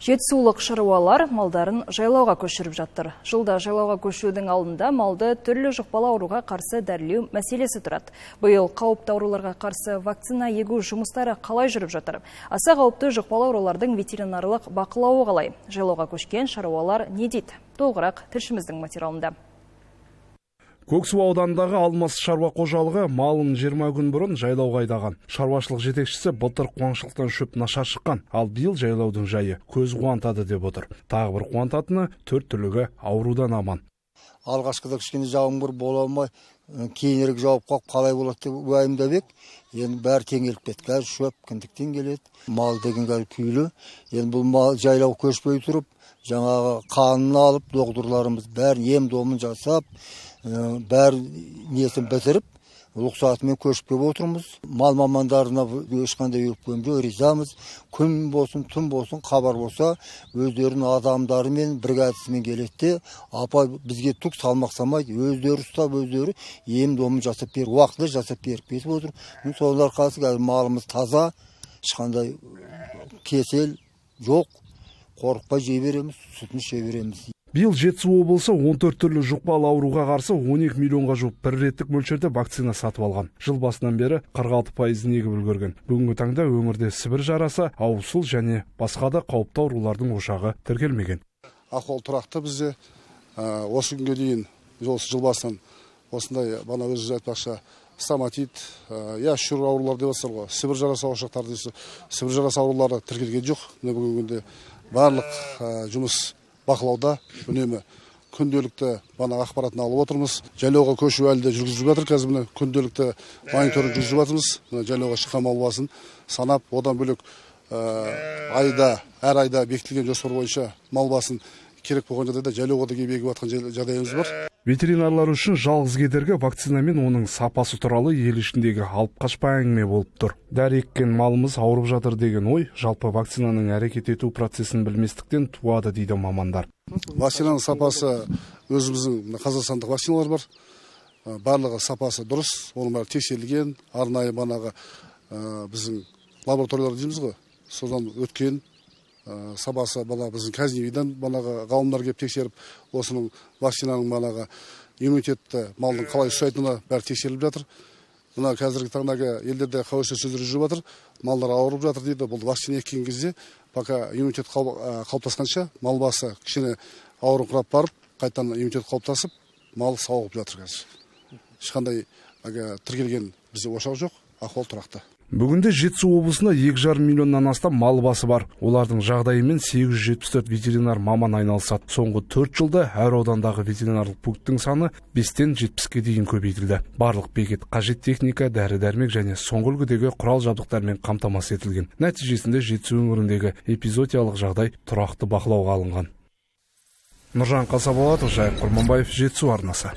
Жетісулық шаруалар малдарын жайлауға көшіріп жатыр. Жылда жайлауға көшудің алдында малды түрлі жұқпалы ауруға қарсы дәрілеу мәселесі тұрады. Биыл қауіпті ауруларға қарсы вакцина егу жұмыстары қалай жүріп жатыр? Аса қауіпті жұқпалы аурулардың ветеринарлық бақылауы қалай? Жайлауға көшкен шаруалар не дейді? Толығырақ тілшіміздің материалында. Көксу ауданындағы Алмас шаруа қожалығы малын 20 күн бұрын жайлауға айдаған. Шаруашылық жетекшісі былтыр қуаңшылықтан шөп нашар шыққан, ал биыл жайлаудың жайы көз қуантады деп отыр. Тағы бір қуантатыны 4 түрлігі аурудан аман. Алғашқыда кішкене жауын бола алмай, кейінірек жауып қалып қалай болады деп уайымдап ек. Енді бәрі теңеліп кетті. Қазір шөп кіндіктен келеді. Мал деген қазір күйлі. Енді бұл мал жайлау көшпей тұрып, жаңағы қанын алып, доғдырларымыз бәрі ем домын жасап, бәрі несін бітіріп, рұқсатымен көшіп келіп отырмыз. Мал мамандарына ешқандай өкпемде ризамыз. Күн болсын, түн болсын, хабар болса, өздерінің адамдарымен, бригадасымен келеді. Апа бізге түк салмақ салмайды, өздері ұстап, өздері ем домын жасап беріп, уақытылы жасап беріп кетіп отыр. Солар қарсы малымыз таза, ешқандай кесел жоқ, қорықпай жей береміз, сүтін іше береміз. Биыл Жетісу облысы 14 түрлі жұқпалы ауруға қарсы 12 миллионға жуық бір реттік мөлшерде вакцина сатып алған. Жыл басынан бері 46% егіп үлгерген. Бүгінгі таңда өңірде Сібір жарасы, ауырсыл және басқа да қауіпті аурулардың ошағы тіркелмеген. Ахуал тұрақты бізде. Осы күнге дейін жыл басынан осындай бана өзі айтпақша стоматит, шүр аурулар деп жатсыздар ғой. Сібір жарасы ошақтар дейсіз. Сібір жарасы аурулары тіркелген жоқ. Бүгінгі күнде барлық жұмыс бақылауда, үнемі күнделікті бана ақпаратын алып отырмыз. Жайлауға көшу әлі де жүргізіп жатыр. Қазір күнделікті мониторинг жүргізіп жатырмыз. Жайлауға шыққан мал басын санап, одан бөлек әр айда бекітілген жоспар бойынша мал басын керек болған жағдайда жайлауға да егіп жатқан жағдайымыз бар. Ветеринарлар үшін жалғыз кедергі вакцина мен оның сапасы туралы ел ішіндегі алып қашпа әңгіме болып тұр. Дәрі еккен малымыз ауырып жатыр деген ой, жалпы вакцинаның әрекет ету процесін білместіктен туады дейді мамандар. Вакцинаның сапасы өзіміздің қазақстандық вакциналар бар. Барлығы сапасы дұрыс, оның бәрі тексерілген, арнайы банаға біздің лабораториялар дейміз ғой, содан өткен. Сапасы біздің Казневидан ғалымдар келіп тексеріп, осының вакцинаның иммунитетті малдың қалай ұстайтыны бәрі тексеріліп жатыр. Мына қазіргі таңдағы елдерде қауесет сөздері жүріп жатыр, малдар ауырып жатыр дейді. Бұл вакцина еккен кезде, пока иммунитет қалыптасқанша, мал басы кішкене ауырыңқырап барып, қайтадан иммунитет қалыптасып, мал сауығып жатыр қазір. Ешқандай тіркелген бізде ошақ жоқ, ахуал тұрақты. Бүгінде Жетісу облысында 2,5 миллионнан астам мал басы бар. Олардың жағдайымен 874 ветеринар маман айналысады. Соңғы 4 жылда әр аудандағы ветеринарлық пункттің саны 5-тен 70-ке дейін көбейтілді. Барлық бекет қажет техника, дәрі-дәрмек және соңғы үлгідегі құрал жабдықтармен қамтамасыз етілген. Нәтижесінде Жетісу өңіріндегі эпизоотиялық жағдай тұрақты бақылауға алынған. Нұржан Қасаболатов, Жайық Құрманбаев, Жетісу арнасы.